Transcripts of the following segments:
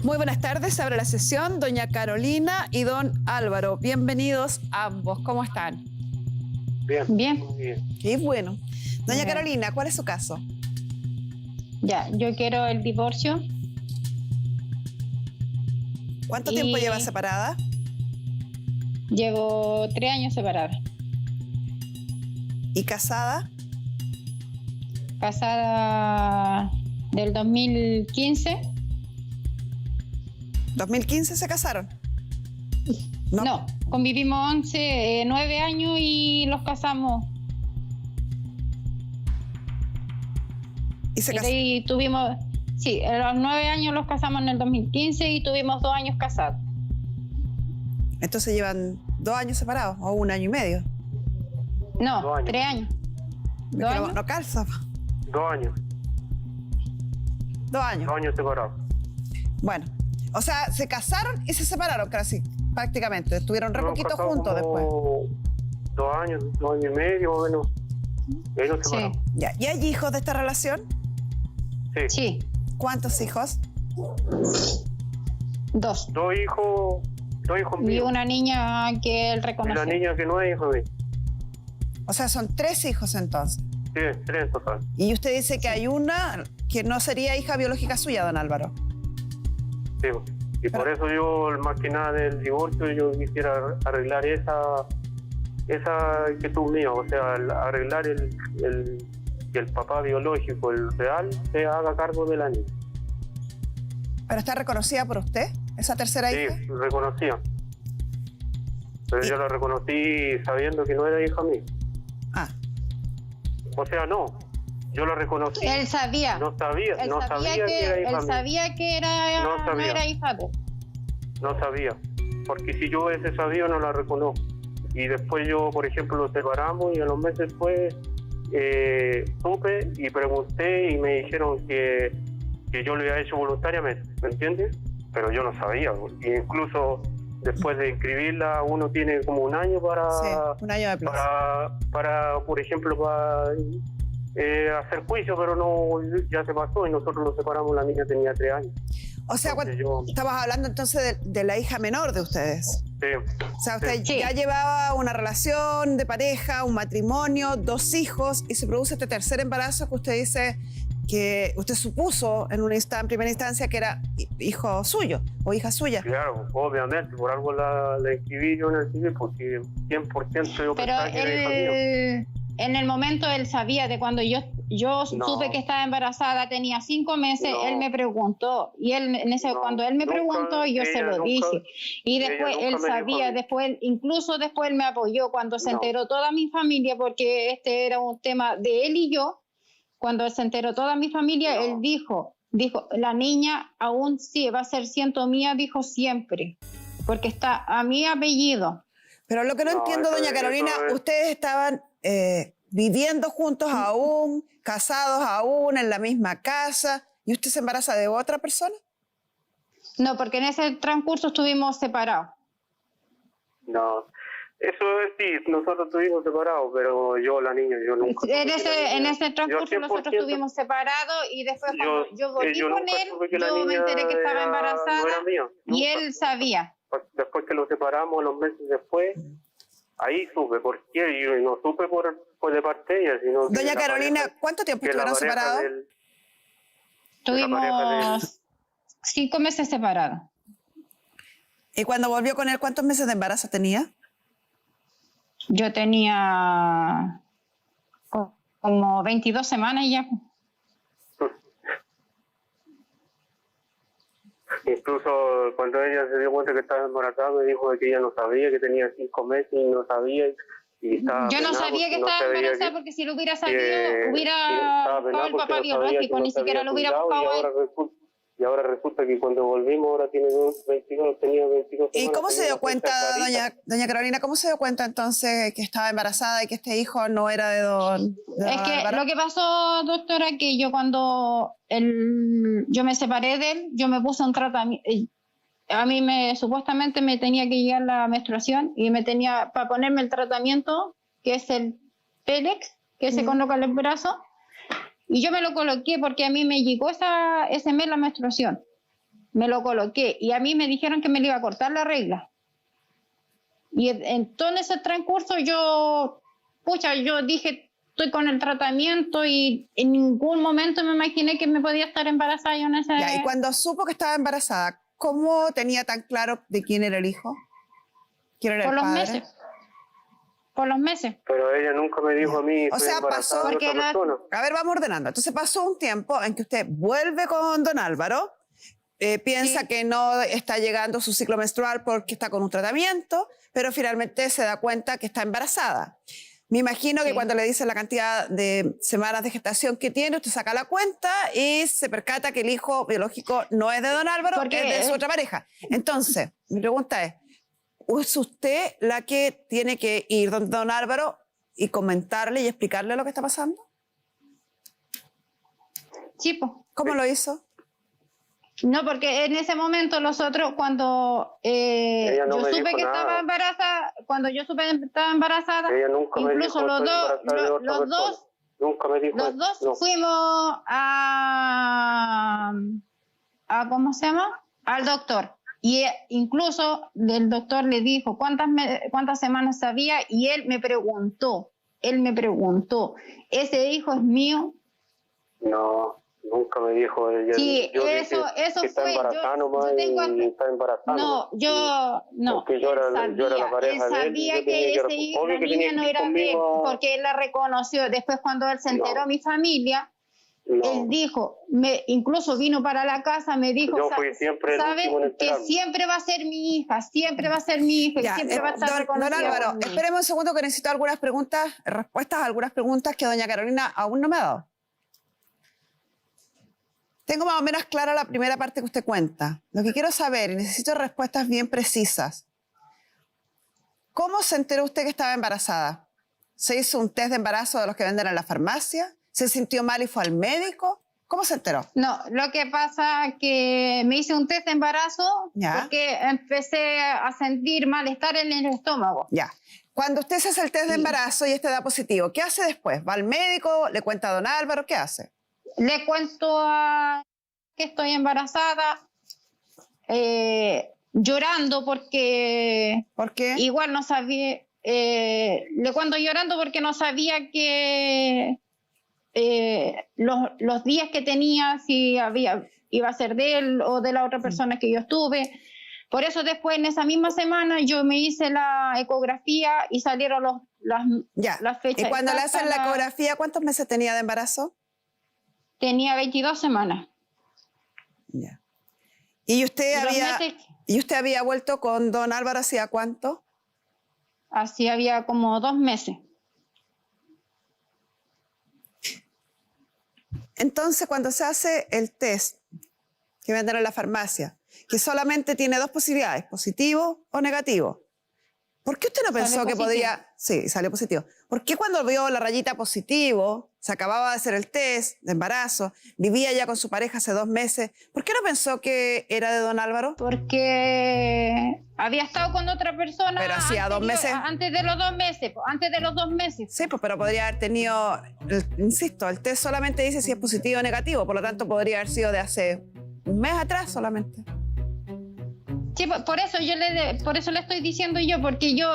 Muy buenas tardes, abre la sesión doña Carolina y don Álvaro. Bienvenidos ambos, ¿cómo están? Bien. Bien. Qué bueno. Doña Bien. Carolina, ¿cuál es su caso? Ya, yo quiero el divorcio. ¿Cuánto tiempo lleva separada? Llevo 3 años separada. ¿Y casada? Casada del 2015. ¿2015 se casaron? No, convivimos 9 años y los casamos. ¿Y se casaron? Y tuvimos, sí, a los 9 años los casamos en el 2015 y tuvimos 2 años casados. Entonces llevan 2 años separados, o 1 año y medio. No, 2 años. 3 años. Es 2 que años. no calza. 2 años. 2 años. 2 años separados. Bueno, o sea, se casaron y se separaron casi, prácticamente. Estuvieron re Nos poquito casamos juntos después. 2 años, 2 años y medio, más o menos. Y ahí nos Sí, separamos. Ya. ¿Y hay hijos de esta relación? Sí. sí, ¿Cuántos hijos? 2. 2 hijos Y míos. una niña que él Y la reconoció. niña que no es hija mía. O sea, son 3 hijos entonces. Sí, 3 en total. Y usted dice que hay una que no sería hija biológica suya, don Álvaro. Sí. Y por eso yo, más que nada del divorcio, yo quisiera arreglar esa inquietud mía. O sea, arreglar que el papá biológico, el real, se haga cargo de la niña. ¿Pero está reconocida por usted, esa tercera Sí, hija? reconocía. Pero yo la reconocí sabiendo que no era hija mía. Ah, O sea, no. Yo la reconocí. Él sabía. No sabía, Él no sabía que era hija él mía. sabía que era, No no sabía. era hija de él. No sabía. Porque si yo hubiese sabido, no la reconozco. Y después yo, por ejemplo, nos separamos y a los meses después supe y pregunté y me dijeron que yo lo había hecho voluntariamente, ¿me entiendes? Pero yo no sabía. Y incluso después de inscribirla, uno tiene como un año sí, 1 año de plazo. para por ejemplo, para hacer juicio, pero no, ya se pasó y nosotros nos separamos, la niña tenía 3 años. O sea, Entonces yo- estabas hablando entonces de la hija menor de ustedes. Sí, O sea, usted Sí. ya llevaba una relación de pareja, un matrimonio, 2 hijos, y se produce este tercer embarazo que usted dice que usted supuso en primera instancia que era hijo suyo o hija suya. claro, obviamente, por algo la inscribí yo en el civil, porque 100% yo Pero pensaba que era hija mía. él, en el momento él sabía de cuando yo No. supe que estaba embarazada, tenía 5 meses, No. él me preguntó. Y él, No, cuando él me nunca, preguntó, yo se ella lo nunca- dije. Y ella después nunca él me dijo a sabía, mí. incluso después él me apoyó cuando se No. enteró toda mi familia, porque este era un tema de él y yo. Cuando se enteró toda mi familia, No. él dijo, la niña aún sí va a ser siento mía, dijo siempre, porque está a mi apellido. Pero lo que no No, entiendo, eso doña es- Carolina, eso es- ustedes estaban viviendo juntos aún, casados aún, en la misma casa, y usted se embaraza de otra persona. No, porque en ese transcurso estuvimos separados. No, eso es sí, nosotros estuvimos separados, pero yo, la niña, yo nunca... En supe que la ese niña- transcurso yo nosotros 100% estuvimos separados y después cuando yo volví yo con nunca él, supe que la yo me niña enteré que estaba no embarazada era mía, y nunca. él sabía. Después que lo separamos, los meses después, ahí supe por qué, y no supe por de parte de ella, sino que Doña la Carolina, pareja- ¿cuánto tiempo que la estuvieron pareja separados? del- de la pareja Tuvimos 5 meses separados. Y cuando volvió con él, ¿cuántos meses de embarazo tenía? Yo tenía como 22 semanas ya. Incluso cuando ella se dio cuenta que estaba embarazada, me dijo de que ella no sabía, que tenía 5 meses y no sabía. Y estaba Yo no penada sabía que porque no estaba sabía embarazada que- porque si lo hubiera sabido, que hubiera estaba buscado penada el porque papá no sabía biológico, que ni no se siquiera había lo hubiera cuidado, buscado a él. y ahora resulta que cuando volvimos, ahora tiene 22, tenía 22 ¿Y semanas. cómo se tenía dio una cuenta, fecha clarita. doña Carolina, cómo se dio cuenta entonces que estaba embarazada y que este hijo no era de don Es que Álvaro? lo que pasó, doctora, que yo cuando yo me separé de él, yo me puse un tratamiento. A mí supuestamente me tenía que llegar la menstruación y me tenía para ponerme el tratamiento, que es el Pélex, que se coloca en el brazo. Y yo me lo coloqué porque a mí me llegó ese mes la menstruación. me lo coloqué y a mí me dijeron que me le iba a cortar la regla. Y en todo ese transcurso yo dije, estoy con el tratamiento y en ningún momento me imaginé que me podía estar embarazada. Yo en ese... Ya, y cuando supo que estaba embarazada, ¿cómo tenía tan claro de quién era el hijo? ¿Quién era Por el los padre? meses. Por los meses. Pero ella nunca me dijo a mí, O estoy sea, embarazada pasó- de otra Porque la- persona. A ver, vamos ordenando. Entonces pasó un tiempo en que usted vuelve con don Álvaro, piensa Sí. que no está llegando su ciclo menstrual porque está con un tratamiento, pero finalmente se da cuenta que está embarazada. Me imagino que Sí. cuando le dicen la cantidad de semanas de gestación que tiene, usted saca la cuenta y se percata que el hijo biológico no es de don Álvaro, Porque- es de su otra pareja. Entonces, mi pregunta ¿es usted la que tiene que ir donde don Álvaro y comentarle y explicarle lo que está pasando? Sí, pues. ¿Cómo lo hizo? No, porque en ese momento nosotros cuando Ella no yo me supe dijo que nada. estaba embarazada, cuando yo supe que estaba embarazada, Ella nunca me incluso dijo, los estoy dos, embarazada de otra los persona. dos, Nunca me dijo los eso, dos no. fuimos a ¿cómo se llama? Al doctor. Y incluso el doctor le dijo cuántas semanas sabía y él me preguntó, ¿ese hijo es mío? No, nunca me dijo ella. Sí, yo eso dije que está fue, embarazada nomás yo tengo y está embarazada. no, no, Porque yo era la él pareja de él, sabía yo tenía que que ese hijo, obvio la que tenía niña no que ir era de él, conmigo. porque él la reconoció. Después cuando él se enteró, No. mi familia, No. él dijo, incluso vino para la casa, me dijo, Yo fui siempre el ¿sabes? último en Que enterarme. siempre va a ser mi hija, siempre va a ser mi hija, y Ya, siempre va a estar don reconocida Álvaro, por mí. espéreme un segundo que necesito algunas preguntas, respuestas a algunas preguntas que doña Carolina aún no me ha dado. Tengo más o menos clara la primera parte que usted cuenta. Lo que quiero saber, y necesito respuestas bien precisas. ¿Cómo se enteró usted que estaba embarazada? ¿Se hizo un test de embarazo de los que venden en la farmacia? ¿Se sintió mal y fue al médico? ¿Cómo se enteró? No, lo que pasa es que me hice un test de embarazo Ya. porque empecé a sentir malestar en el estómago. Ya. Cuando usted se hace el test de Sí. embarazo y este da positivo, ¿qué hace después? ¿Va al médico? ¿Le cuenta a don Álvaro? ¿Qué hace? Le cuento que estoy embarazada, llorando porque ¿Por qué? igual no sabía, le cuento llorando porque no sabía que los días que tenía, si iba a ser de él o de la otra persona que yo estuve. Por eso después en esa misma semana yo me hice la ecografía y salieron Ya. las fechas. Y cuando le exactas, hacen la ecografía, ¿cuántos meses tenía de embarazo? Tenía 22 semanas. Ya. ¿Y usted Y los había, meses- ¿y usted había vuelto con don Álvaro hacía cuánto? Así había como 2 meses. Entonces, cuando se hace el test que venden en la farmacia, que solamente tiene dos posibilidades, positivo o negativo, ¿por qué usted no Sale pensó que positivo. podía...? Sí, salió positivo. ¿Por qué cuando vio la rayita positivo, se acababa de hacer el test de embarazo, vivía ya con su pareja hace 2 meses, ¿por qué no pensó que era de don Álvaro? Porque había estado con otra persona Pero hacía 2 meses. antes de los 2 meses. Antes de los 2 meses. Sí, pues, pero podría haber tenido, insisto, el test solamente dice si es positivo o negativo, por lo tanto podría haber sido de hace un mes atrás solamente. Sí, por eso por eso le estoy diciendo yo, porque yo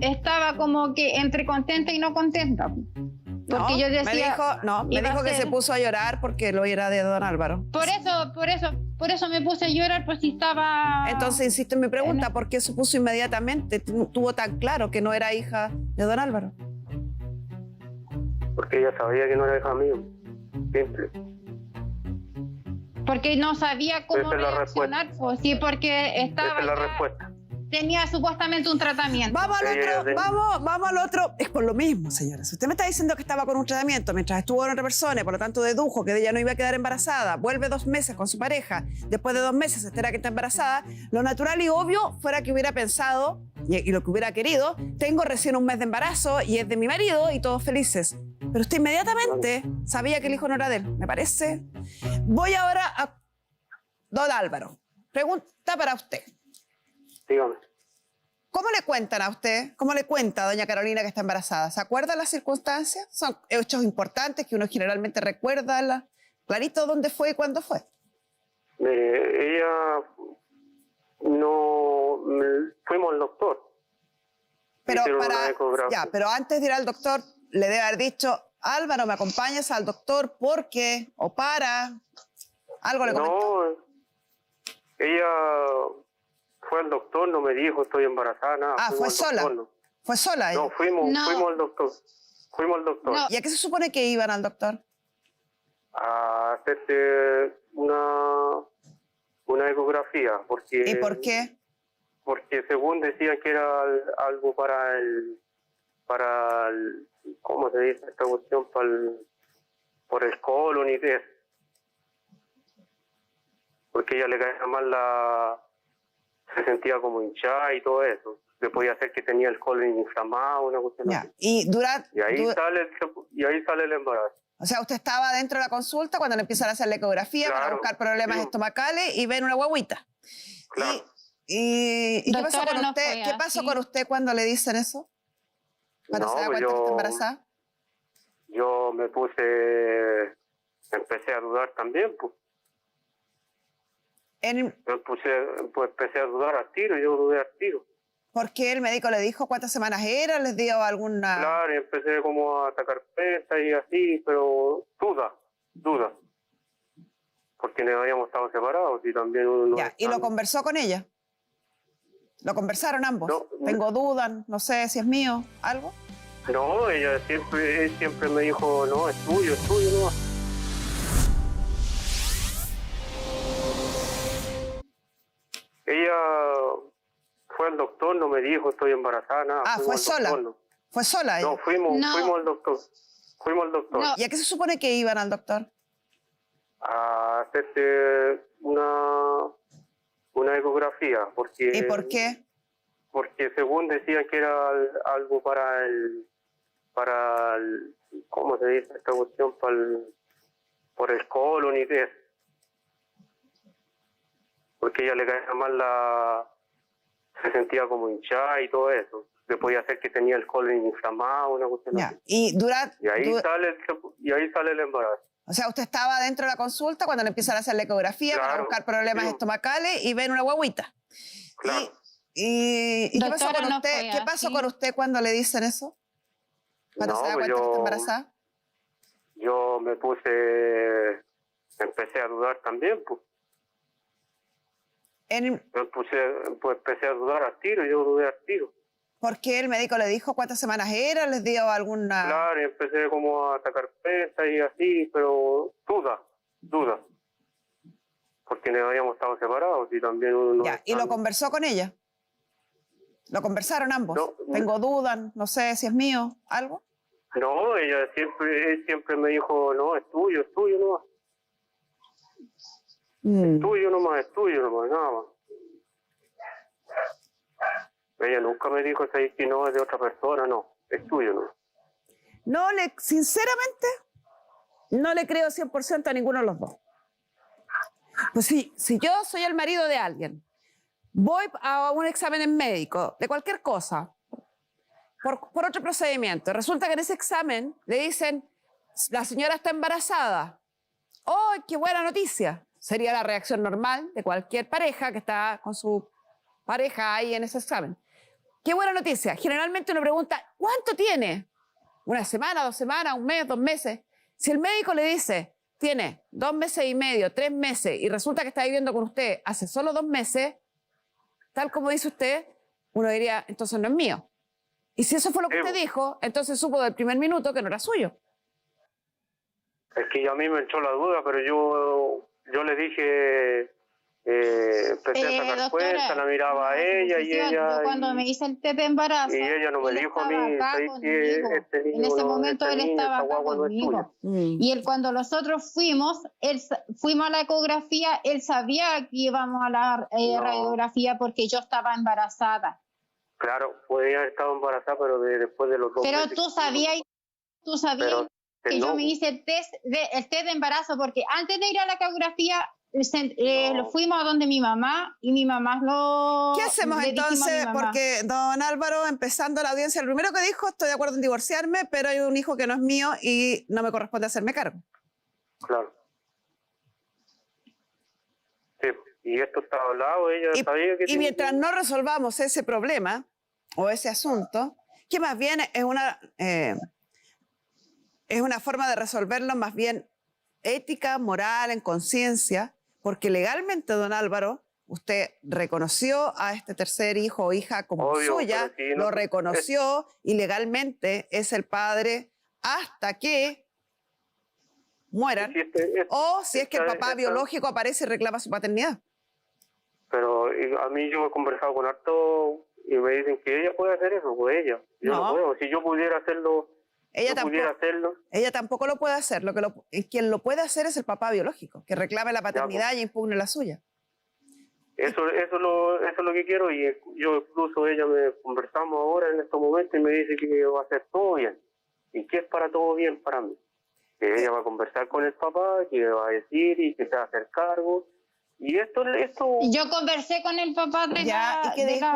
estaba como que entre contenta y no contenta. Porque No, yo decía, me iba a dijo que ser- se puso a llorar porque lo era de don Álvaro. Por eso me puse a llorar, pues si estaba. Entonces, insisto en mi pregunta, ¿por qué supuso inmediatamente, tuvo tan claro que no era hija de don Álvaro? Porque ella sabía que no era hija mío. Simple. Porque no sabía cómo Esa es la reaccionar, pues sí, porque estaba. Esa es la ya- respuesta. Tenía supuestamente un tratamiento. Vamos al Ella otro, de- vamos al otro. Es por lo mismo, señora. Si usted me está diciendo que estaba con un tratamiento mientras estuvo con otra persona y por lo tanto dedujo que ella no iba a quedar embarazada, vuelve 2 meses con su pareja, después de 2 meses se entera que está embarazada, lo natural y obvio fuera que hubiera pensado y lo que hubiera querido, tengo recién un mes de embarazo y es de mi marido y todos felices. Pero usted inmediatamente sabía que el hijo no era de él, me parece. Voy ahora a don Álvaro. Pregunta para usted. Dígame. ¿Cómo le cuentan a usted? ¿Cómo le cuenta a doña Carolina que está embarazada? ¿Se acuerda las circunstancias? Son hechos importantes que uno generalmente recuerda clarito dónde fue y cuándo fue. Ella no... Fuimos al doctor. Pero Hicieron una ecografía. ya, pero antes de ir al doctor, le debe haber dicho, Álvaro, ¿me acompañas al doctor porque o para? ¿Algo le comentó? No, ella fue al doctor, no me dijo estoy embarazada, nada. Ah, fue Fuimos al sola. doctor, no. ¿Fue sola ella? No, fuimos al doctor. Fuimos al doctor No. ¿Y a qué se supone que iban al doctor? a hacerse una ecografía. Porque, ¿Y por qué? Porque según decían que era algo para el, ¿cómo se dice esta cuestión? Por el colon y eso. Porque ella le caía mal se sentía como hinchada y todo eso. Le podía hacer que tenía el colon inflamado, una cuestión Ya. así. Y Y ahí sale el embarazo. o sea, usted estaba dentro de la consulta cuando le empiezan a hacer la ecografía para Claro. buscar problemas Sí. estomacales y ven una guagüita. Claro. ¿Y qué pasó Doctora, con no usted? fue ¿Qué pasó así. con usted cuando le dicen eso? Cuando se da pues cuenta que está embarazada. yo empecé a dudar también, pues. Pues empecé a dudar al tiro, yo dudé al tiro. ¿Por qué el médico le dijo cuántas semanas era? ¿Les dio alguna...? Claro, y empecé como a atacar pesas y así, pero duda. Porque no habíamos estado separados y también uno... Ya, ¿y lo conversó con ella? ¿Lo conversaron ambos? No. Tengo dudas, no sé si es mío, ¿algo? No, ella siempre me dijo, no, es tuyo, no. Ella fue al doctor, no me dijo estoy embarazada, nada. Ah, Fuimos fue al sola. doctor, no. ¿Fue sola ella? No, fuimos al doctor. Fuimos al doctor No. ¿Y a qué se supone que iban al doctor? a hacerse una ecografía. ¿Y por qué? Porque según decían que era algo para el, ¿cómo se dice esta cuestión? Por el colon y eso. Porque ella le caía mal se sentía como hinchada y todo eso. Le podía hacer que tenía el colon inflamado, una cuestión Ya, así. y ahí sale el embarazo. o sea, usted estaba dentro de la consulta cuando le empiezan a hacer la ecografía para Claro. buscar problemas Sí. estomacales y ven una guagüita. Claro. ¿Y qué pasó Doctora, con no usted? fue ¿Qué pasó así. con usted cuando le dicen eso? Cuando No, se da pues cuenta que está embarazada. yo empecé a dudar también, pues. Pues empecé a dudar al tiro, yo dudé al tiro. ¿Por qué el médico le dijo cuántas semanas era? ¿Les dio alguna...? Claro, y empecé como a atacar pesas y así, pero duda. Porque no habíamos estado separados y también uno... Ya, ¿y lo conversó con ella? ¿Lo conversaron ambos? No. Tengo dudas, no sé si es mío, ¿algo? No, ella siempre me dijo, no, es tuyo nomás. Es tuyo nomás, nada más. Ella nunca me dijo que no es de otra persona, no, es tuyo, ¿no? No, sinceramente, no le creo 100% a ninguno de los dos. Pues si yo soy el marido de alguien, voy a un examen médico de cualquier cosa, por otro procedimiento, resulta que en ese examen le dicen, la señora está embarazada. ¡Oh, qué buena noticia! Sería la reacción normal de cualquier pareja que está con su pareja ahí en ese examen. ¡Qué buena noticia! Generalmente uno pregunta, ¿cuánto tiene? ¿Una semana, 2 semanas, 1 mes, 2 meses? Si el médico le dice, tiene 2 meses y medio, 3 meses, y resulta que está viviendo con usted hace solo 2 meses, tal como dice usted, uno diría, entonces no es mío. Y si eso fue lo que usted dijo, entonces supo del primer minuto que no era suyo. Es que a mí me entró la duda, pero yo le dije... empecé a sacar Doctora, cuenta, la miraba a ella y ella... Yo cuando me hice el test de embarazo, y ella no me él dijo a mí, estaba acá ¿sabes conmigo. qué? Este niño En ese no- momento este él niño, estaba esta acá guagua no es conmigo. tuya. Y él cuando nosotros fuimos a la ecografía, él sabía que íbamos a la No. radiografía porque yo estaba embarazada. Claro, podía haber estado embarazada, pero después de los 2 Pero meses. tú sabías Pero que no, yo me hice el test de embarazo porque antes de ir a la ecografía No. lo fuimos a donde mi mamá y mi mamá lo... ¿Qué hacemos le dijimos a mi entonces? mamá. Porque don Álvaro, empezando la audiencia, lo primero que dijo, estoy de acuerdo en divorciarme, pero hay un hijo que no es mío y no me corresponde hacerme cargo. Claro. Y esto estaba hablado, ella sabía que... Y mientras no resolvamos ese problema o ese asunto, que más bien es una forma de resolverlo más bien ética, moral, en conciencia, porque legalmente, don Álvaro, usted reconoció a este tercer hijo o hija como Obvio, suya, pero sí, no, lo reconoció y legalmente es el padre hasta que mueran, sí, o si es que el papá esta- biológico aparece y reclama su paternidad. Pero a mí yo he conversado con harto y me dicen que ella puede hacer eso, pues ella. Yo No. no puedo. Si yo pudiera hacerlo, Ella pudiera tampoco, hacerlo. ella tampoco lo puede hacer. Quien lo puede hacer es el papá biológico, que reclame la paternidad y impugne la suya. Eso es lo que quiero y yo incluso ella me conversamos ahora en estos momentos y me dice que va a hacer todo bien y que es para todo bien para mí. Que ella va a conversar con el papá, que va a decir y que se va a hacer cargo. Y esto Yo conversé con el papá de, Ya, la, ¿y qué de, dijo?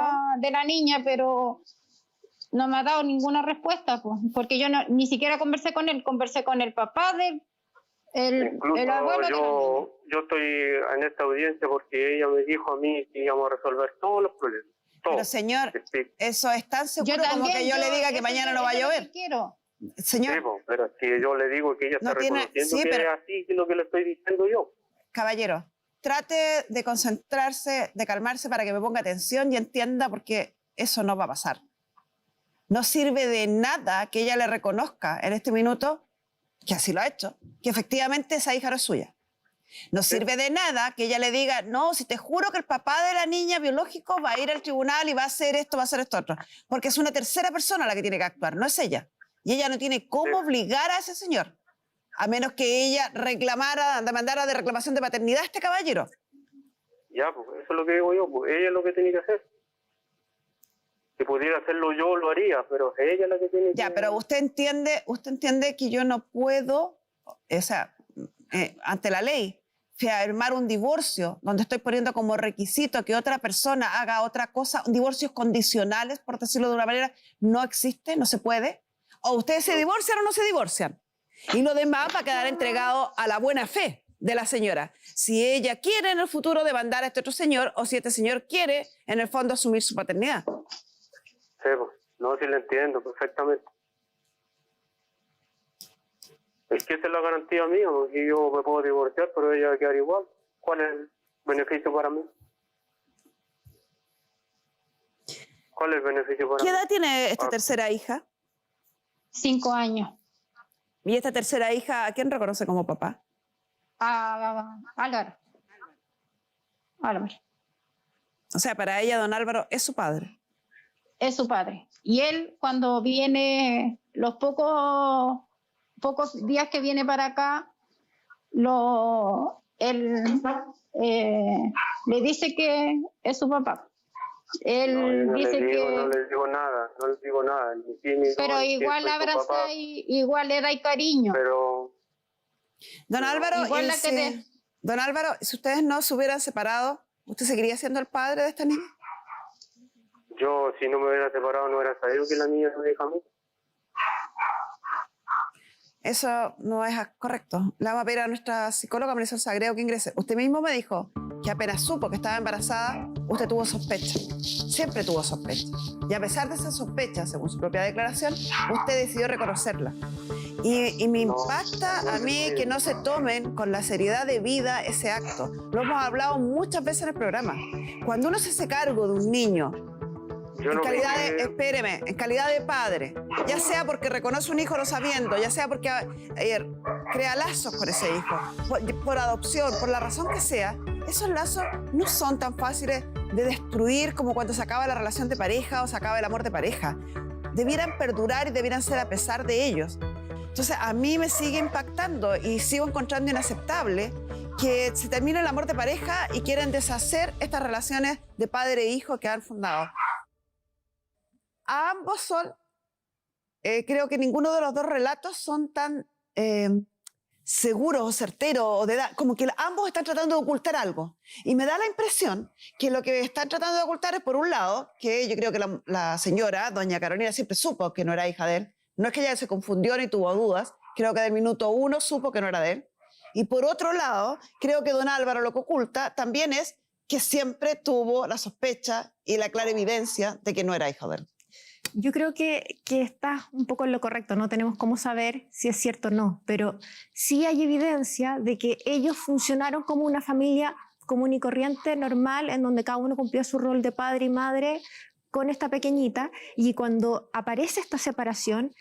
de la niña, pero no me ha dado ninguna respuesta, pues, porque yo ni siquiera conversé con el papá de incluso el abuelo de la niña. yo estoy en esta audiencia porque ella me dijo a mí que íbamos a resolver todos los problemas. Todos. Pero señor, Sí, eso es tan seguro como que yo le diga que eso mañana es- no va a eso es lo llover. que quiero. Señor, po, pero si yo le digo que ella No está tiene- reconociendo sí, que pero- es así, que es lo que le estoy diciendo yo. caballero, trate de concentrarse, de calmarse para que me ponga atención y entienda porque eso no va a pasar. No sirve de nada que ella le reconozca en este minuto, que así lo ha hecho, que efectivamente esa hija no es suya. No sirve de nada que ella le diga, no, si te juro que el papá de la niña biológico va a ir al tribunal y va a hacer esto, va a hacer esto otro. Porque es una tercera persona la que tiene que actuar, no es ella. Y ella no tiene cómo Sí. obligar a ese señor, a menos que ella demandara de reclamación de paternidad a este caballero. Ya, pues eso es lo que digo yo, pues ella es lo que tiene que hacer. Si pudiera hacerlo yo, lo haría, pero es ella la que tiene que... Ya, pero usted entiende que yo no puedo, o sea, ante la ley, firmar un divorcio donde estoy poniendo como requisito que otra persona haga otra cosa, divorcios condicionales, por decirlo de una manera, no existe, no se puede. O ustedes se divorcian o no se divorcian. Y lo demás va a quedar entregado a la buena fe de la señora. Si ella quiere en el futuro demandar a este otro señor o si este señor quiere, en el fondo, asumir su paternidad. Sí, pues, no, sí lo entiendo perfectamente. Es que esa es la garantía mía, porque yo me puedo divorciar, pero ella va a quedar igual. ¿Cuál es el beneficio para mí? ¿Cuál es el beneficio para ¿Qué mí? edad tiene esta tercera hija? 5 años. ¿Y esta tercera hija a quién reconoce como papá? Álvaro. Álvaro. O sea, para ella, don Álvaro es su padre. Es su padre. Y él, cuando viene, los pocos días que viene para acá, él le dice que es su papá. Él No, yo no dice les digo, que... no les digo nada. Ni sí, ni no, Pero ni igual que soy tu abraza papá, y igual le da cariño. Pero Don Álvaro, Igual y la que te- don Álvaro, si ustedes no se hubieran separado, ¿usted seguiría siendo el padre de esta niña? yo, si no me hubiera separado, no hubiera sabido que la niña se me deja a mí. Eso no es correcto. Le vamos a pedir a nuestra psicóloga Marisol Sagreo que ingrese. Usted mismo me dijo que apenas supo que estaba embarazada, usted tuvo sospecha. Siempre tuvo sospecha. Y a pesar de esa sospecha, según su propia declaración, usted decidió reconocerla. Y me impacta a mí que no se tomen con la seriedad de vida ese acto. Lo hemos hablado muchas veces en el programa. Cuando uno se hace cargo de un niño, Yo en no calidad me- de, espéreme, en calidad de padre, ya sea porque reconoce un hijo no sabiendo, ya sea porque crea lazos con ese hijo, por adopción, por la razón que sea, esos lazos no son tan fáciles de destruir como cuando se acaba la relación de pareja o se acaba el amor de pareja. Debieran perdurar y debieran ser a pesar de ellos. Entonces, a mí me sigue impactando y sigo encontrando inaceptable que se termine el amor de pareja y quieren deshacer estas relaciones de padre e hijo que han fundado. A ambos son, creo que ninguno de los dos relatos son tan seguros o certeros o de edad, como que ambos están tratando de ocultar algo. Y me da la impresión que lo que están tratando de ocultar es, por un lado, que yo creo que la señora, doña Carolina, siempre supo que no era hija de él. No es que ella se confundió ni tuvo dudas, creo que del minuto 1 supo que no era de él. Y por otro lado, creo que don Álvaro lo que oculta también es que siempre tuvo la sospecha y la clara evidencia de que no era hijo de él. Yo creo que estás un poco en lo correcto, no tenemos cómo saber si es cierto o no, pero sí hay evidencia de que ellos funcionaron como una familia común y corriente, normal, en donde cada uno cumplía su rol de padre y madre con esta pequeñita, y cuando aparece esta separación,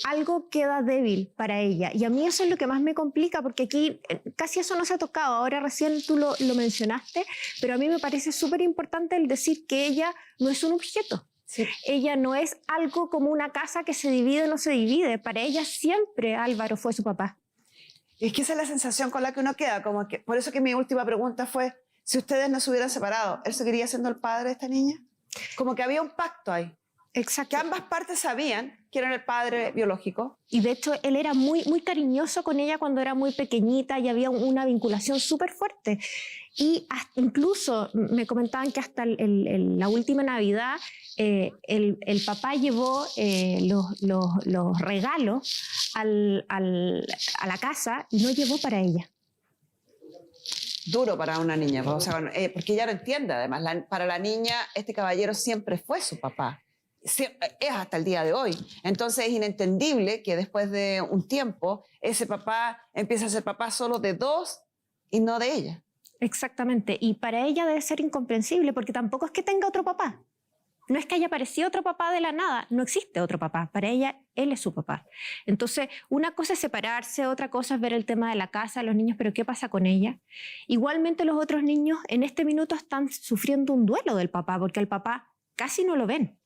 algo queda débil para ella. Y a mí eso es lo que más me complica, porque aquí casi eso no se ha tocado. Ahora recién tú lo mencionaste, pero a mí me parece súper importante el decir que ella no es un objeto. Sí. Ella no es algo como una casa que se divide o no se divide. Para ella siempre Álvaro fue su papá. Y es que esa es la sensación con la que uno queda. Como que, por eso que mi última pregunta fue, si ustedes no se hubieran separado, ¿él seguiría siendo el padre de esta niña? Como que había un pacto ahí. Exacto. Que ambas partes sabían quién era el padre biológico. Y de hecho él era muy, muy cariñoso con ella cuando era muy pequeñita y había una vinculación súper fuerte. Y incluso me comentaban que hasta la última Navidad el papá llevó los regalos a la casa y no llevó para ella. Duro para una niña, o sea, porque ella no entiende, además, para la niña este caballero siempre fue su papá, es hasta el día de hoy. Entonces es inentendible que después de un tiempo ese papá empiece a ser papá solo de dos y no de ella. Exactamente, y para ella debe ser incomprensible porque tampoco es que tenga otro papá. No es que haya aparecido otro papá de la nada, no existe otro papá. Para ella, él es su papá. Entonces, una cosa es separarse, otra cosa es ver el tema de la casa, los niños, pero ¿qué pasa con ella? Igualmente los otros niños en este minuto están sufriendo un duelo del papá, porque al papá casi no lo ven.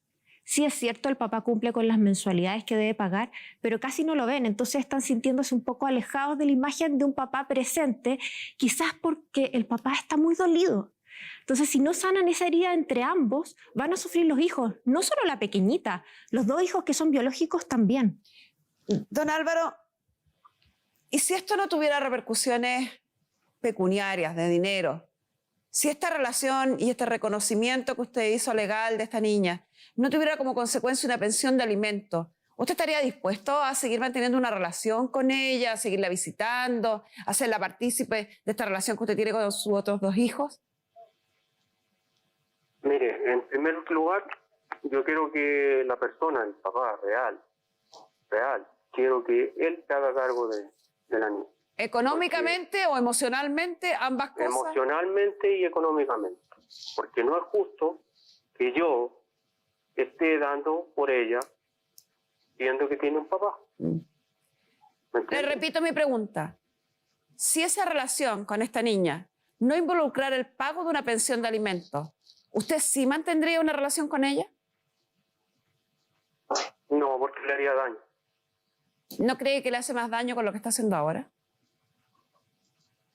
Sí es cierto, el papá cumple con las mensualidades que debe pagar, pero casi no lo ven. Entonces están sintiéndose un poco alejados de la imagen de un papá presente, quizás porque el papá está muy dolido. Entonces, si no sanan esa herida entre ambos, van a sufrir los hijos, no solo la pequeñita, los dos hijos que son biológicos también. Don Álvaro, ¿y si esto no tuviera repercusiones pecuniarias, de dinero? Si esta relación y este reconocimiento que usted hizo legal de esta niña no tuviera como consecuencia una pensión de alimentos, ¿usted estaría dispuesto a seguir manteniendo una relación con ella, a seguirla visitando, a hacerla partícipe de esta relación que usted tiene con sus otros dos hijos? Mire, en primer lugar, yo quiero que la persona, el papá real, quiero que él se haga cargo de la niña. ¿Económicamente o emocionalmente, ambas cosas? Emocionalmente y económicamente. Porque no es justo que yo esté dando por ella viendo que tiene un papá. Le repito mi pregunta. Si esa relación con esta niña no involucrara el pago de una pensión de alimentos, ¿usted sí mantendría una relación con ella? No, porque le haría daño. ¿No cree que le hace más daño con lo que está haciendo ahora?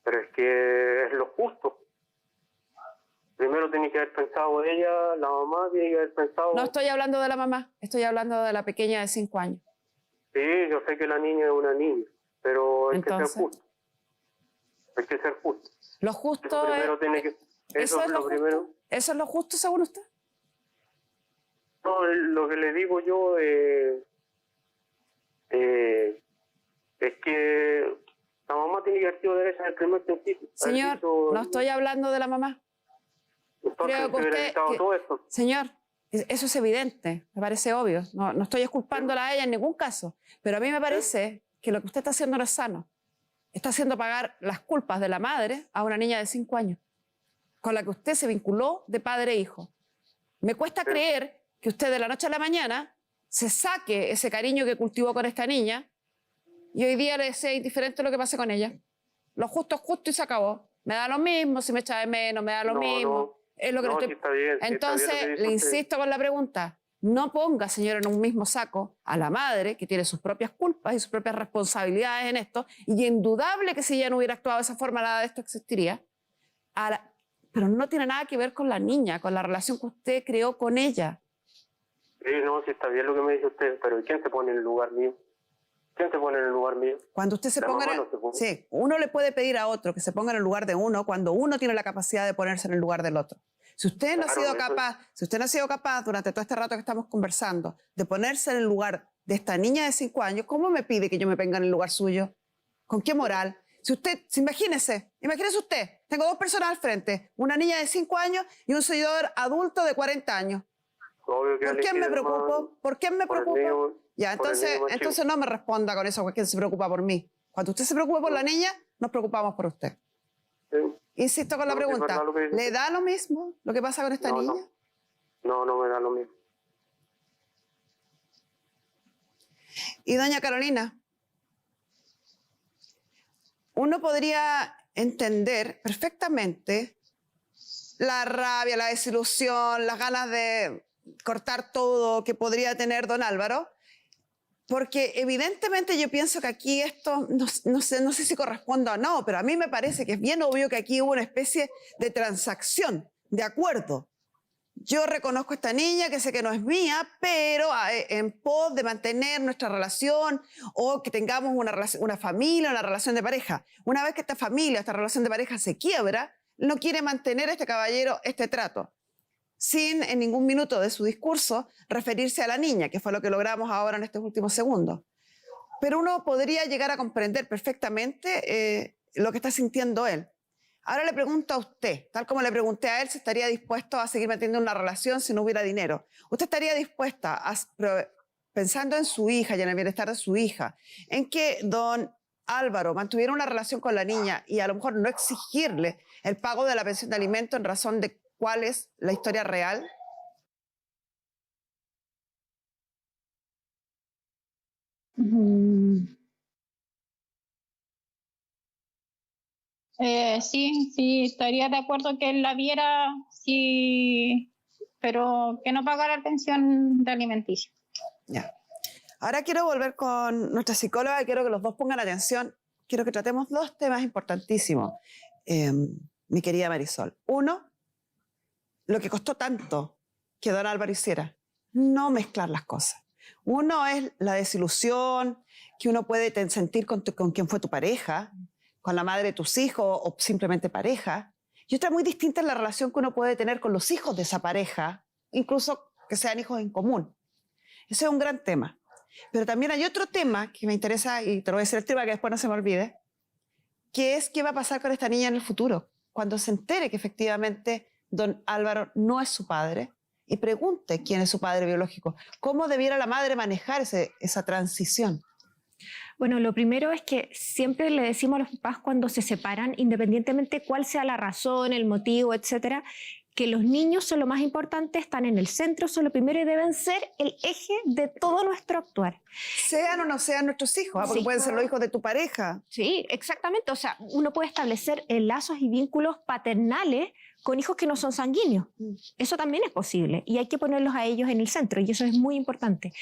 Pero es que es lo justo. Primero tiene que haber pensado ella, la mamá tiene que haber pensado... No estoy hablando de la mamá, estoy hablando de la pequeña de 5 años. Sí, yo sé que la niña es una niña, pero hay que ser justo. Hay que ser justo. Lo justo eso primero es... Tiene que, eso es lo primero. ¿Eso es lo justo según usted? No, lo que le digo yo es que la mamá tiene que haber sido derecha en el primer principio. Señor, no estoy hablando de la mamá. Entonces, creo que usted, todo esto. Señor, eso es evidente, me parece obvio. No estoy exculpándola a ella en ningún caso, pero a mí me parece que lo que usted está haciendo no es sano. Está haciendo pagar las culpas de la madre a una niña de 5 años, con la que usted se vinculó de padre e hijo. Me cuesta creer que usted de la noche a la mañana se saque ese cariño que cultivó con esta niña y hoy día le sea indiferente lo que pase con ella. Lo justo es justo y se acabó. Me da lo mismo, si me echa de menos, me da lo mismo. No, es lo que sí está bien, Entonces, está bien le insisto con la pregunta. No ponga, señora, en un mismo saco a la madre, que tiene sus propias culpas y sus propias responsabilidades en esto, y indudable que si ella no hubiera actuado de esa forma, nada de esto existiría. Pero no tiene nada que ver con la niña, con la relación que usted creó con ella. Sí, no, sí está bien lo que me dice usted, pero ¿quién se pone en el lugar mío? ¿Quién se pone en el lugar mío? Cuando usted se ponga Sí, uno le puede pedir a otro que se ponga en el lugar de uno cuando uno tiene la capacidad de ponerse en el lugar del otro. Si usted no ha sido capaz durante todo este rato que estamos conversando de ponerse en el lugar de esta niña de 5 años, ¿cómo me pide que yo me ponga en el lugar suyo? ¿Con qué moral? Imagínese usted, tengo dos personas al frente, una niña de 5 años y un seguidor adulto de 40 años. Obvio que ¿Por quién me preocupo? ¿Por quién me por el preocupo? niño- Ya, por el niño más entonces chico. no me responda con eso, ¿quién se preocupa por mí? Cuando usted se preocupe por la niña, nos preocupamos por usted. Sí. Insisto con la No, sí, es pregunta, verdad lo que dice. ¿le da lo mismo lo que pasa con esta No, niña? no me da lo mismo. Y doña Carolina, uno podría entender perfectamente la rabia, la desilusión, las ganas de cortar todo que podría tener don Álvaro, porque evidentemente yo pienso que aquí esto, no sé si corresponde o no, pero a mí me parece que es bien obvio que aquí hubo una especie de transacción, de acuerdo. Yo reconozco a esta niña, que sé que no es mía, pero en pos de mantener nuestra relación o que tengamos una familia, una relación de pareja. Una vez que esta familia, esta relación de pareja se quiebra, no quiere mantener este caballero este trato, sin en ningún minuto de su discurso referirse a la niña, que fue lo que logramos ahora en estos últimos segundos. Pero uno podría llegar a comprender perfectamente lo que está sintiendo él. Ahora le pregunto a usted, tal como le pregunté a él, si estaría dispuesto a seguir manteniendo una relación si no hubiera dinero. ¿Usted estaría dispuesta, pensando en su hija y en el bienestar de su hija, en que don Álvaro mantuviera una relación con la niña y a lo mejor no exigirle el pago de la pensión de alimento en razón de cuál es la historia real? Sí, estaría de acuerdo que él la viera, sí, pero que no pagara pensión de alimenticio. Ya. Ahora quiero volver con nuestra psicóloga y quiero que los dos pongan atención. Quiero que tratemos dos temas importantísimos, mi querida Marisol. Uno, lo que costó tanto que don Álvaro hiciera, no mezclar las cosas. Uno es la desilusión que uno puede sentir con quien fue tu pareja, con la madre de tus hijos o simplemente pareja. Y otra muy distinta es la relación que uno puede tener con los hijos de esa pareja, incluso que sean hijos en común. Ese es un gran tema. Pero también hay otro tema que me interesa, y te lo voy a decir el tema que después no se me olvide, que es qué va a pasar con esta niña en el futuro, cuando se entere que efectivamente don Álvaro no es su padre y pregunte quién es su padre biológico. ¿Cómo debiera la madre manejar esa transición? Bueno, lo primero es que siempre le decimos a los papás cuando se separan, independientemente cuál sea la razón, el motivo, etcétera, que los niños son lo más importante, están en el centro, son lo primero y deben ser el eje de todo nuestro actuar. Sean o no sean nuestros hijos, porque Sí. pueden ser los hijos de tu pareja. Sí, exactamente. O sea, uno puede establecer lazos y vínculos paternales con hijos que no son sanguíneos. Eso también es posible y hay que ponerlos a ellos en el centro y eso es muy importante.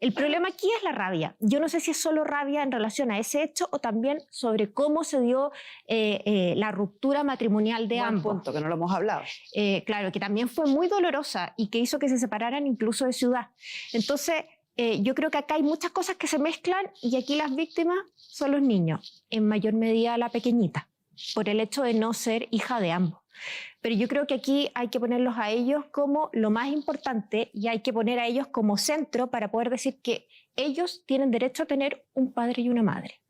El problema aquí es la rabia. Yo no sé si es solo rabia en relación a ese hecho o también sobre cómo se dio la ruptura matrimonial de Buen ambos. punto, que no lo hemos hablado. Claro, que también fue muy dolorosa y que hizo que se separaran incluso de ciudad. Entonces, yo creo que acá hay muchas cosas que se mezclan y aquí las víctimas son los niños, en mayor medida la pequeñita, por el hecho de no ser hija de ambos. Pero yo creo que aquí hay que ponerlos a ellos como lo más importante y hay que poner a ellos como centro para poder decir que ellos tienen derecho a tener un padre y una madre.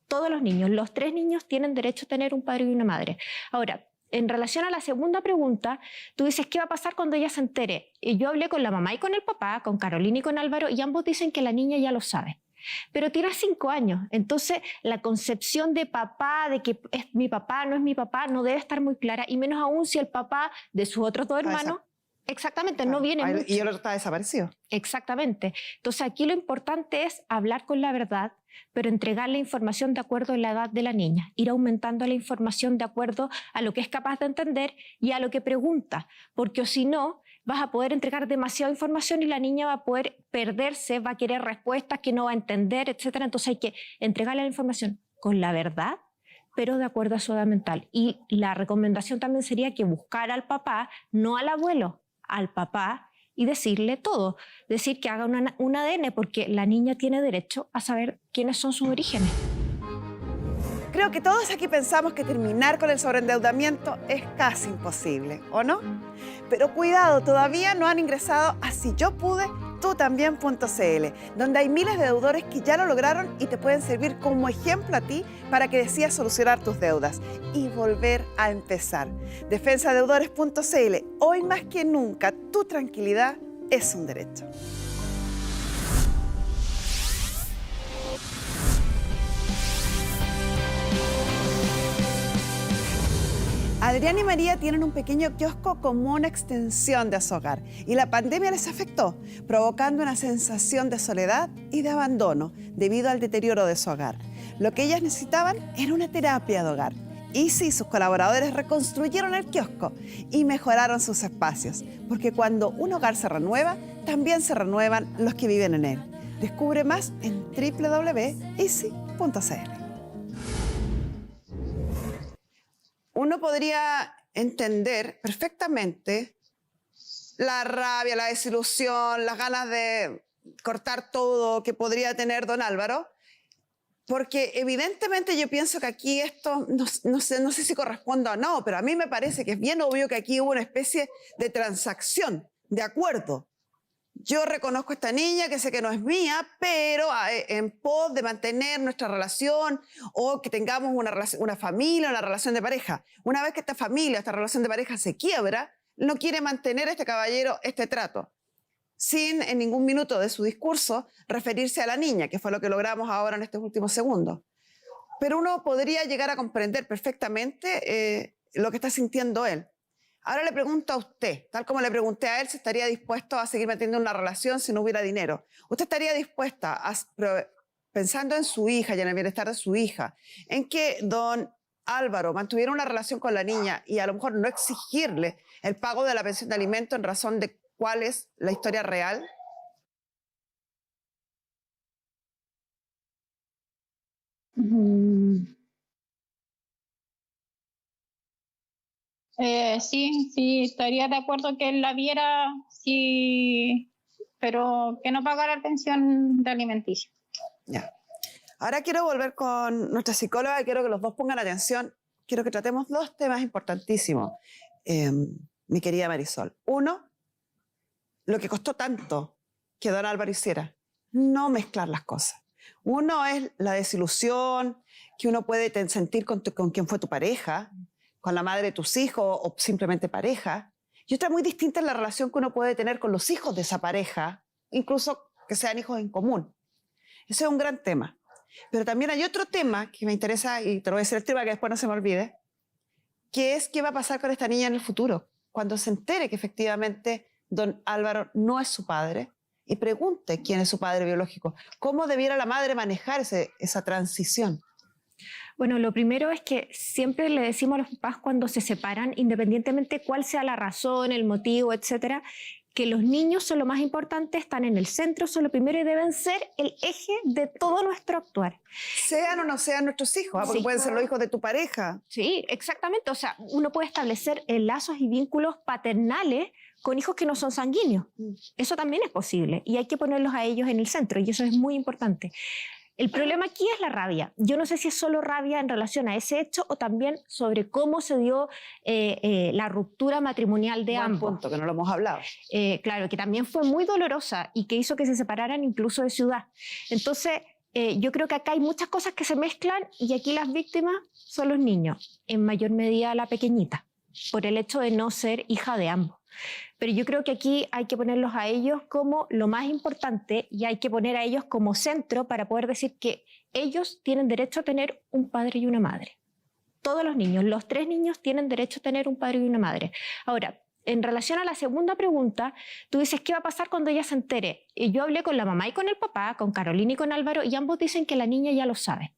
Todos los niños, los 3 niños tienen derecho a tener un padre y una madre. Ahora, en relación a la segunda pregunta, tú dices, ¿qué va a pasar cuando ella se entere? Y yo hablé con la mamá y con el papá, con Carolina y con Álvaro, y ambos dicen que la niña ya lo sabe. Pero tiene 5 años, entonces la concepción de papá, de que es mi papá, no es mi papá, no debe estar muy clara, y menos aún si el papá de sus otros 2 hermanos, exactamente, no viene mucho. Y el otro está desaparecido. Exactamente. Entonces aquí lo importante es hablar con la verdad, pero entregar la información de acuerdo a la edad de la niña, ir aumentando la información de acuerdo a lo que es capaz de entender y a lo que pregunta, porque si no, vas a poder entregar demasiada información y la niña va a poder perderse, va a querer respuestas que no va a entender, etc. Entonces hay que entregarle la información con la verdad, pero de acuerdo a su edad mental. Y la recomendación también sería que buscara al papá, no al abuelo, al papá, y decirle todo. Decir que haga un ADN, porque la niña tiene derecho a saber quiénes son sus orígenes. Creo que todos aquí pensamos que terminar con el sobreendeudamiento es casi imposible, ¿o no? Pero cuidado, todavía no han ingresado a tutambién.cl, donde hay miles de deudores que ya lo lograron y te pueden servir como ejemplo a ti para que decidas solucionar tus deudas y volver a empezar. Defensadeudores.cl, hoy más que nunca, tu tranquilidad es un derecho. Adrián y María tienen un pequeño kiosco como una extensión de su hogar y la pandemia les afectó, provocando una sensación de soledad y de abandono debido al deterioro de su hogar. Lo que ellas necesitaban era una terapia de hogar. Isi y sus colaboradores reconstruyeron el kiosco y mejoraron sus espacios, porque cuando un hogar se renueva, también se renuevan los que viven en él. Descubre más en www.isi.cl. Uno podría entender perfectamente la rabia, la desilusión, las ganas de cortar todo que podría tener don Álvaro, porque evidentemente yo pienso que aquí esto, no sé si corresponde o no, pero a mí me parece que es bien obvio que aquí hubo una especie de transacción, de acuerdo. Yo reconozco a esta niña que sé que no es mía, pero en pos de mantener nuestra relación o que tengamos una familia, una relación de pareja. Una vez que esta familia, esta relación de pareja se quiebra, no quiere mantener este caballero este trato, sin en ningún minuto de su discurso referirse a la niña, que fue lo que logramos ahora en estos últimos segundos. Pero uno podría llegar a comprender perfectamente lo que está sintiendo él. Ahora le pregunto a usted, tal como le pregunté a él si estaría dispuesto a seguir manteniendo una relación si no hubiera dinero. ¿Usted estaría dispuesta, pensando en su hija y en el bienestar de su hija, en que don Álvaro mantuviera una relación con la niña y a lo mejor no exigirle el pago de la pensión de alimento en razón de cuál es la historia real? Sí, estaría de acuerdo que él la viera, sí, pero que no pagara la pensión de alimenticio. Ya. Ahora quiero volver con nuestra psicóloga y quiero que los dos pongan atención. Quiero que tratemos dos temas importantísimos, mi querida Marisol. Uno, lo que costó tanto que don Álvaro hiciera, no mezclar las cosas. Uno es la desilusión que uno puede sentir con quien fue tu pareja, con la madre de tus hijos o simplemente pareja. Y otra muy distinta es la relación que uno puede tener con los hijos de esa pareja, incluso que sean hijos en común. Ese es un gran tema. Pero también hay otro tema que me interesa, y te lo voy a decir el tema que después no se me olvide, que es qué va a pasar con esta niña en el futuro, cuando se entere que efectivamente don Álvaro no es su padre y pregunte quién es su padre biológico. ¿Cómo debiera la madre manejar esa transición? Bueno, lo primero es que siempre le decimos a los papás cuando se separan, independientemente cuál sea la razón, el motivo, etcétera, que los niños son lo más importante, están en el centro, son lo primero y deben ser el eje de todo nuestro actuar. Sean o no sean nuestros hijos, porque Sí. pueden ser los hijos de tu pareja. Sí, exactamente. O sea, uno puede establecer lazos y vínculos paternales con hijos que no son sanguíneos. Eso también es posible y hay que ponerlos a ellos en el centro y eso es muy importante. El problema aquí es la rabia. Yo no sé si es solo rabia en relación a ese hecho o también sobre cómo se dio la ruptura matrimonial de ambos. Punto, que no lo hemos hablado. Claro, que también fue muy dolorosa y que hizo que se separaran incluso de ciudad. Entonces, yo creo que acá hay muchas cosas que se mezclan y aquí las víctimas son los niños, en mayor medida la pequeñita, por el hecho de no ser hija de ambos. Pero yo creo que aquí hay que ponerlos a ellos como lo más importante y hay que poner a ellos como centro para poder decir que ellos tienen derecho a tener un padre y una madre. Todos los niños, los 3 niños tienen derecho a tener un padre y una madre. Ahora, en relación a la segunda pregunta, tú dices, ¿qué va a pasar cuando ella se entere? Y yo hablé con la mamá y con el papá, con Carolina y con Álvaro, y ambos dicen que la niña ya lo sabe.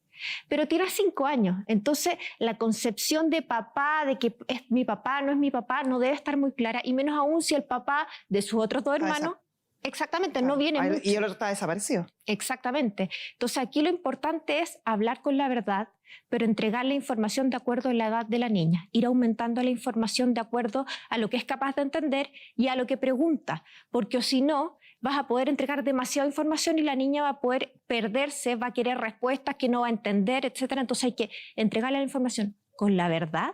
Pero tiene 5 años, entonces la concepción de papá, de que es mi papá, no es mi papá, no debe estar muy clara, y menos aún si el papá de sus otros 2 hermanos, exactamente, claro, no viene mucho. Y el otro está desaparecido. Exactamente. Entonces aquí lo importante es hablar con la verdad, pero entregar la información de acuerdo a la edad de la niña, ir aumentando la información de acuerdo a lo que es capaz de entender y a lo que pregunta, porque si no, vas a poder entregar demasiada información y la niña va a poder perderse, va a querer respuestas que no va a entender, etc. Entonces hay que entregarle la información con la verdad,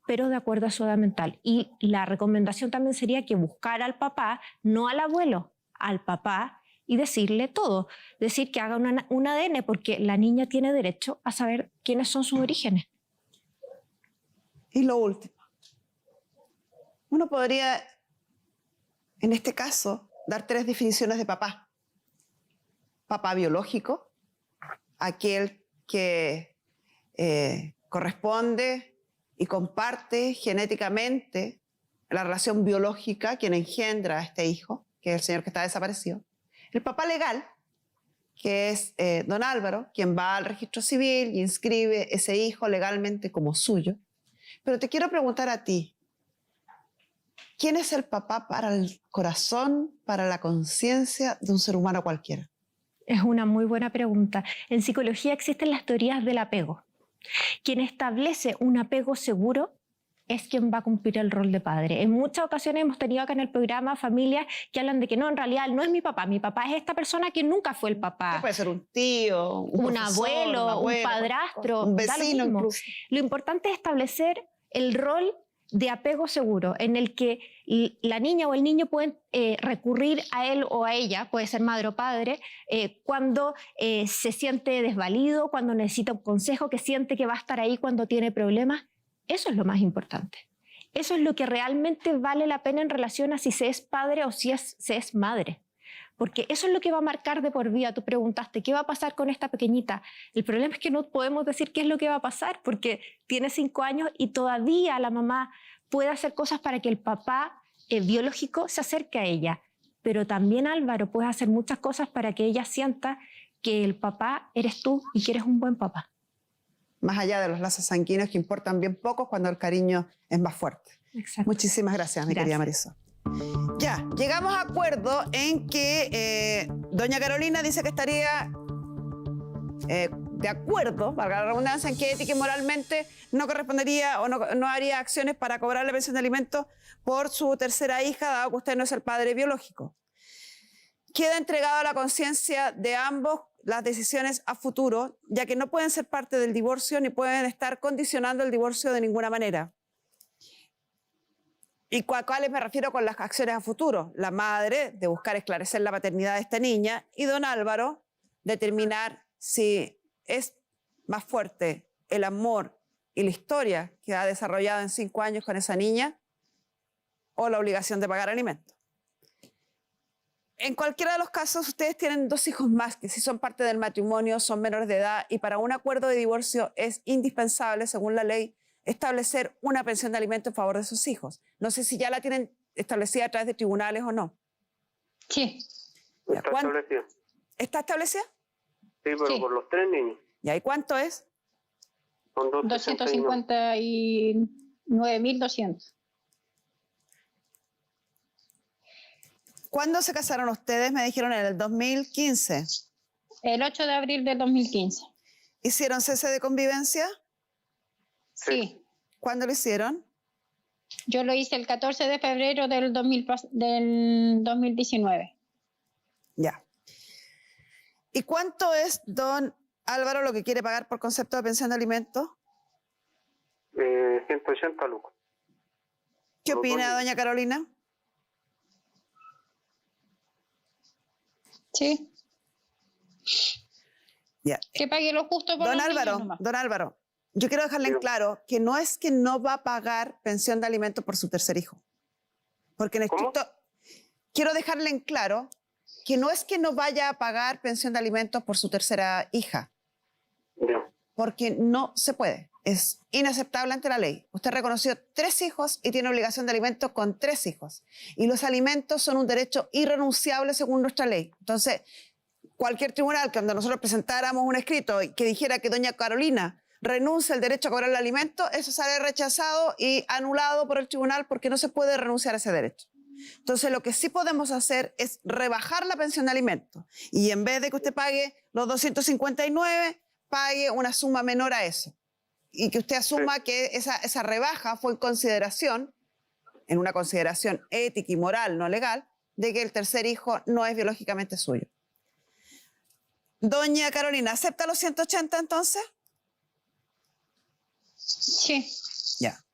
pero de acuerdo a su edad mental. Y la recomendación también sería que buscara al papá, no al abuelo, al papá y decirle todo. Decir que haga un ADN, porque la niña tiene derecho a saber quiénes son sus orígenes. Y lo último. Uno podría, en este caso, dar 3 definiciones de papá. Papá biológico, aquel que corresponde y comparte genéticamente la relación biológica, quien engendra a este hijo, que es el señor que está desaparecido. El papá legal, que es don Álvaro, quien va al registro civil y inscribe ese hijo legalmente como suyo. Pero te quiero preguntar a ti, ¿quién es el papá para el corazón, para la conciencia de un ser humano cualquiera? Es una muy buena pregunta. En psicología existen las teorías del apego. Quien establece un apego seguro es quien va a cumplir el rol de padre. En muchas ocasiones hemos tenido acá en el programa familias que hablan de que no, en realidad él no es mi papá es esta persona que nunca fue el papá. Que puede ser un tío, un abuelo, un padrastro, un vecino incluso. Lo importante es establecer el rol de apego seguro, en el que la niña o el niño pueden recurrir a él o a ella, puede ser madre o padre, cuando se siente desvalido, cuando necesita un consejo, que siente que va a estar ahí cuando tiene problemas. Eso es lo más importante. Eso es lo que realmente vale la pena en relación a si se es padre o si se es madre. Porque eso es lo que va a marcar de por vida. Tú preguntaste, ¿qué va a pasar con esta pequeñita? El problema es que no podemos decir qué es lo que va a pasar porque tiene 5 años y todavía la mamá puede hacer cosas para que el papá biológico se acerque a ella. Pero también, Álvaro, puedes hacer muchas cosas para que ella sienta que el papá eres tú y que eres un buen papá. Más allá de los lazos sanguíneos que importan bien pocos cuando el cariño es más fuerte. Exacto. Muchísimas gracias, mi querida Marisol. Ya, llegamos a acuerdo en que doña Carolina dice que estaría de acuerdo, valga la redundancia, en que ética y moralmente no correspondería o no haría acciones para cobrar la pensión de alimentos por su tercera hija, dado que usted no es el padre biológico. Queda entregado a la conciencia de ambos las decisiones a futuro, ya que no pueden ser parte del divorcio ni pueden estar condicionando el divorcio de ninguna manera. ¿Y cuáles me refiero con las acciones a futuro? La madre, de buscar esclarecer la paternidad de esta niña, y don Álvaro, determinar si es más fuerte el amor y la historia que ha desarrollado en 5 años con esa niña o la obligación de pagar alimentos. En cualquiera de los casos, ustedes tienen 2 hijos más que si son parte del matrimonio, son menores de edad y para un acuerdo de divorcio es indispensable, según la ley, establecer una pensión de alimentos en favor de sus hijos. No sé si ya la tienen establecida a través de tribunales o no. Sí. Está establecida. ¿Está establecida? Sí, pero Sí. por los 3 niños. ¿Y ahí cuánto es? Son 259.200. ¿Cuándo se casaron ustedes? Me dijeron en el 2015. El 8 de abril del 2015. ¿Hicieron cese de convivencia? Sí. ¿Cuándo lo hicieron? Yo lo hice el 14 de febrero del 2019. Ya. ¿Y cuánto es, don Álvaro, lo que quiere pagar por concepto de pensión de alimentos? 180 lucas. ¿Qué opina doña Carolina? Sí. Ya. Que pague lo justo por Don los niños Álvaro, nomás. don Álvaro, yo quiero dejarle en claro que no es que no va a pagar pensión de alimentos por su tercer hijo. Porque en ¿Cómo? estricto... Quiero dejarle en claro que no es que no vaya a pagar pensión de alimentos por su tercera hija. Ya. Porque no se puede. Es inaceptable ante la ley. Usted reconoció 3 hijos y tiene obligación de alimentos con 3 hijos. Y los alimentos son un derecho irrenunciable según nuestra ley. Entonces, cualquier tribunal, cuando nosotros presentáramos un escrito que dijera que doña Carolina renuncia al derecho a cobrar el alimento, eso sale rechazado y anulado por el tribunal porque no se puede renunciar a ese derecho. Entonces, lo que sí podemos hacer es rebajar la pensión de alimentos. Y en vez de que usted pague los 259, pague una suma menor a eso. Y que usted asuma que esa rebaja fue en consideración, en una consideración ética y moral, no legal, de que el tercer hijo no es biológicamente suyo. Doña Carolina, ¿acepta los 180 entonces? Sí. Ya.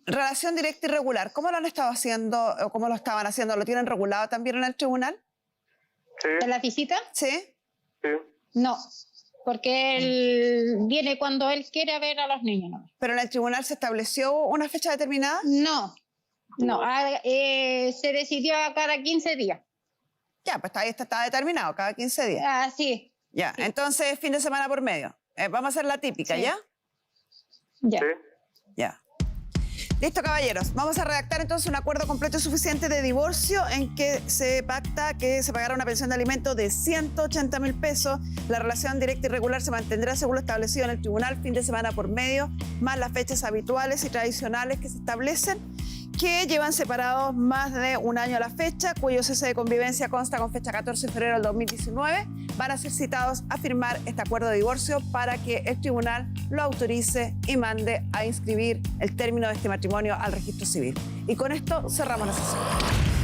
relación directa y regular, ¿cómo lo han estado haciendo o cómo lo estaban haciendo? ¿Lo tienen regulado también en el tribunal? Sí, ¿En la visita? Sí. sí. No, porque él viene cuando él quiere ver a los niños. ¿No? ¿Pero en el tribunal se estableció una fecha determinada? No, se decidió a cada 15 días. Ya, pues ahí está determinado, cada 15 días. Ah, sí. Ya, Sí. entonces fin de semana por medio. Vamos a hacer la típica, Sí. ¿ya? Ya. Sí. Ya. Listo, caballeros. Vamos a redactar entonces un acuerdo completo y suficiente de divorcio en que se pacta que se pagará una pensión de alimentos de 180.000 pesos. La relación directa y regular se mantendrá según lo establecido en el tribunal, fin de semana por medio, más las fechas habituales y tradicionales que se establecen, que llevan separados más de un año a la fecha, cuyo cese de convivencia consta con fecha 14 de febrero del 2019. Van a ser citados a firmar este acuerdo de divorcio para que el tribunal lo autorice y mande a inscribir el término de este matrimonio al registro civil. Y con esto cerramos la sesión.